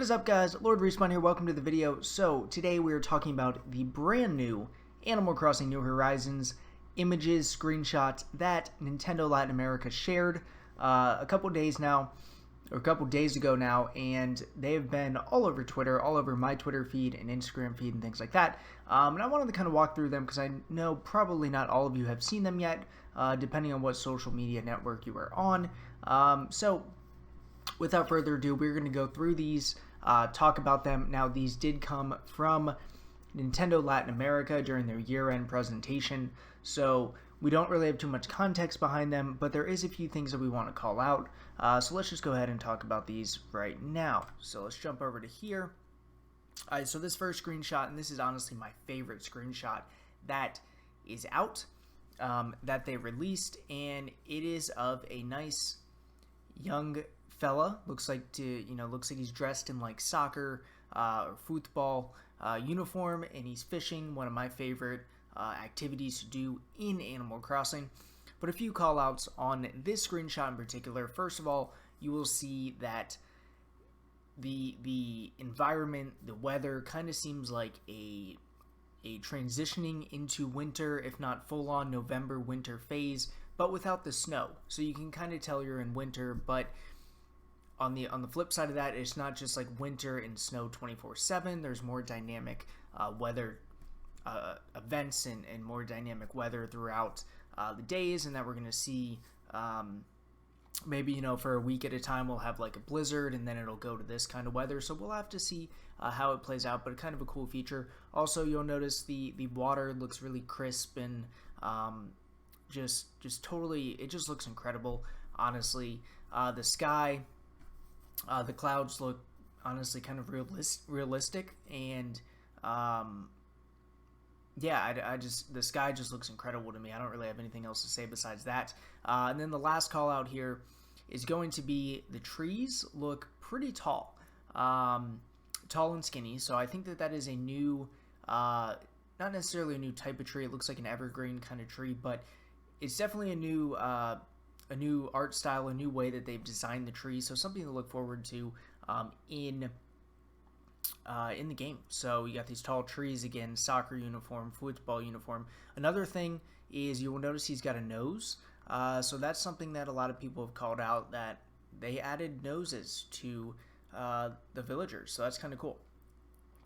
What is up, guys? Lord Respawn here. Welcome to the video. So today we are talking about the brand new Animal Crossing New Horizons images, screenshots that Nintendo Latin America shared a couple days ago now, and they have been all over Twitter, all over my Twitter feed and Instagram feed and things like that. And I wanted to kind of walk through them because I know probably not all of you have seen them yet, depending on what social media network you are on. So without further ado, we're going to go through these, talk about them. Now, these did come from Nintendo Latin America during their year-end presentation, so we don't really have too much context behind them, but there is a few things that we want to call out. So let's just go ahead and talk about these right now. So let's jump over to here. All right, so this first screenshot, and this is honestly my favorite screenshot that is out, that they released, and it is of a nice young fella. Looks like he's dressed in like soccer or football uniform, and he's fishing, one of my favorite activities to do in Animal Crossing. But a few call outs on this screenshot in particular. First of all, you will see that the environment, the weather kind of seems like a transitioning into winter, if not full-on November winter phase, but without the snow. So you can kind of tell you're in winter, but on the flip side of that, it's not just like winter and snow 24/7. There's more dynamic weather events and more dynamic weather throughout the days, and that we're going to see maybe, for a week at a time we'll have like a blizzard, and then it'll go to this kind of weather. So we'll have to see how it plays out, but kind of a cool feature. Also, you'll notice the water looks really crisp and just totally, it just looks incredible, honestly. The sky, the clouds look honestly kind of realistic, and yeah, the sky just looks incredible to me. I don't really have anything else to say besides that. And then the last call out here is going to be the trees look pretty tall, tall and skinny. So I think that is a new, not necessarily a new type of tree. It looks like an evergreen kind of tree, but it's definitely a new art style, a new way that they've designed the tree. So something to look forward to in the game. So you got these tall trees again, soccer uniform, football uniform. Another thing is you will notice he's got a nose. So that's something that a lot of people have called out, that they added noses to the villagers. So that's kind of cool.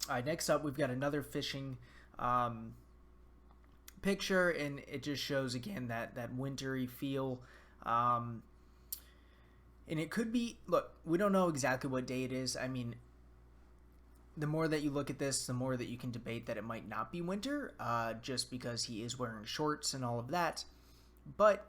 All right, next up we've got another fishing picture, and it just shows again that wintry feel. And it could be, look, we don't know exactly what day it is. I mean, the more that you look at this, the more that you can debate that it might not be winter, just because he is wearing shorts and all of that. But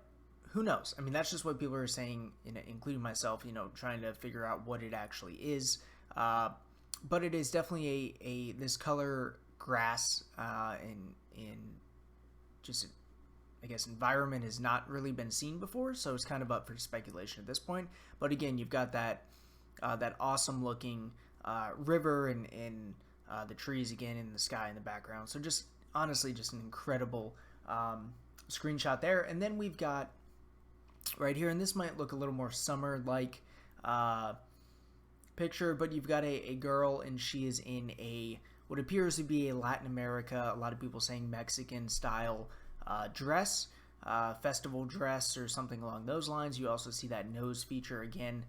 who knows? I mean, that's just what people are saying, including myself, trying to figure out what it actually is. But it is definitely this color grass in just, I guess, environment has not really been seen before, so it's kind of up for speculation at this point. But again, you've got that awesome looking river and the trees again in the sky in the background. So just honestly, just an incredible screenshot there. And then we've got right here, and this might look a little more summer-like picture, but you've got a girl, and she is in what appears to be a Latin America, a lot of people saying Mexican style dress, festival dress or something along those lines. You also see that nose feature again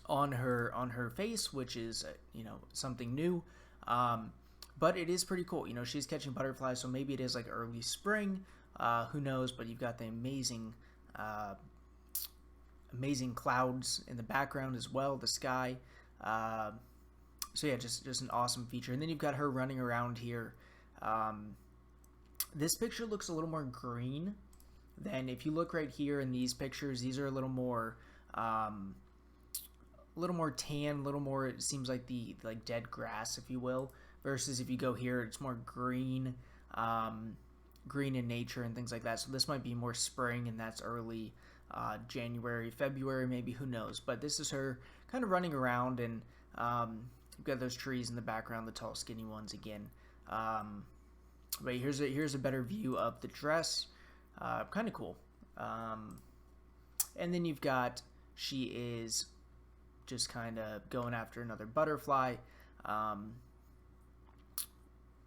on her face, which is something new, but it is pretty cool. She's catching butterflies, so maybe it is like early spring, who knows. But you've got the amazing clouds in the background as well, the sky. So yeah, just an awesome feature. And then you've got her running around here. This picture looks a little more green than if you look right here in these pictures. These are a little more tan, a little more, it seems like the dead grass, if you will, versus if you go here, it's more green, green in nature and things like that. So this might be more spring, and that's early January, February, maybe, who knows. But this is her kind of running around, and you've got those trees in the background, the tall, skinny ones again. But here's a better view of the dress. Kind of cool. And then you've got, she is just kind of going after another butterfly.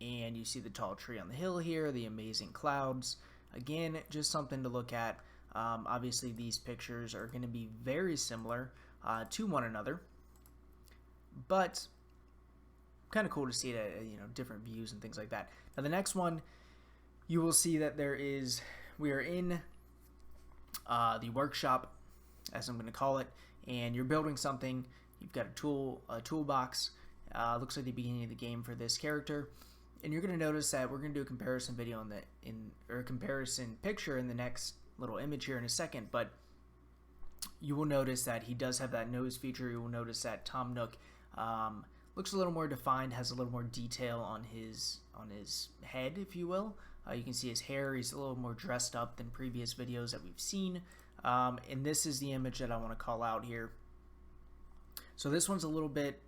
And you see the tall tree on the hill here, the amazing clouds. Again, just something to look at. Obviously, these pictures are going to be very similar to one another, but kind of cool to see it at, you know, different views and things like that. Now, the next one, you will see that we are in the workshop, as I'm going to call it, and you're building something. You've got a toolbox. Looks like the beginning of the game for this character. And you're going to notice that we're going to do a comparison video or a comparison picture in the next little image here in a second, but you will notice that he does have that nose feature. You will notice that Tom Nook looks a little more defined, has a little more detail on his head, if you will. You can see his hair. He's a little more dressed up than previous videos that we've seen. And this is the image that I want to call out here. So this one's a little bit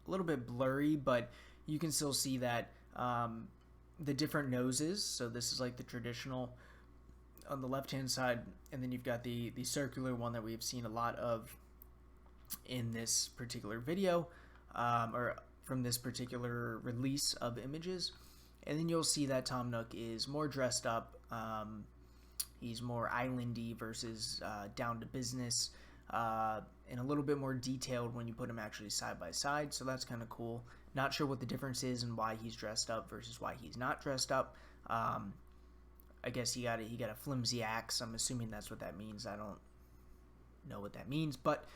blurry, but you can still see that the different noses. So this is like the traditional on the left hand side, and then you've got the circular one that we've seen a lot of in this particular video, or from this particular release of images. And then you'll see that Tom Nook is more dressed up. He's more islandy versus down to business, and a little bit more detailed when you put him actually side by side. So that's kind of cool. Not sure what the difference is and why he's dressed up versus why he's not dressed up. I guess he got a flimsy axe. I'm assuming that's what that means. I don't know what that means, but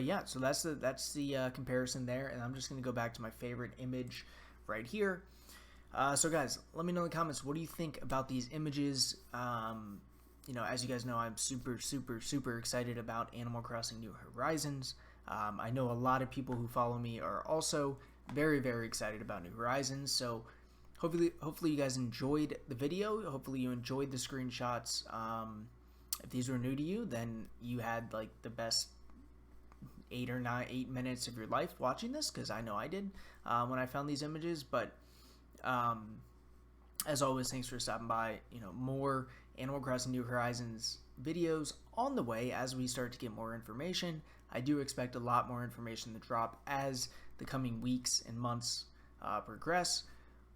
yeah. So that's the comparison there, and I'm just gonna go back to my favorite image right here. So guys, let me know in the comments, what do you think about these images? You know, as you guys know, I'm super excited about Animal Crossing New Horizons. I know a lot of people who follow me are also very excited about New Horizons. So hopefully you guys enjoyed the video. Hopefully you enjoyed the screenshots. If these were new to you, then you had like the best 8 minutes of your life watching this, because I know I did when I found these images. But as always, thanks for stopping by. You know, more Animal Crossing New Horizons videos on the way as we start to get more information. I do expect a lot more information to drop as the coming weeks and months progress.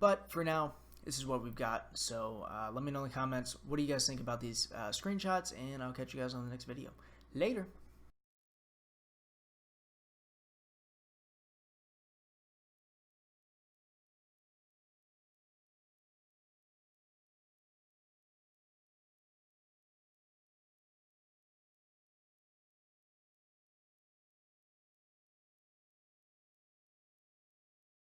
But for now, this is what we've got. So let me know in the comments, what do you guys think about these screenshots, and I'll catch you guys on the next video. Later.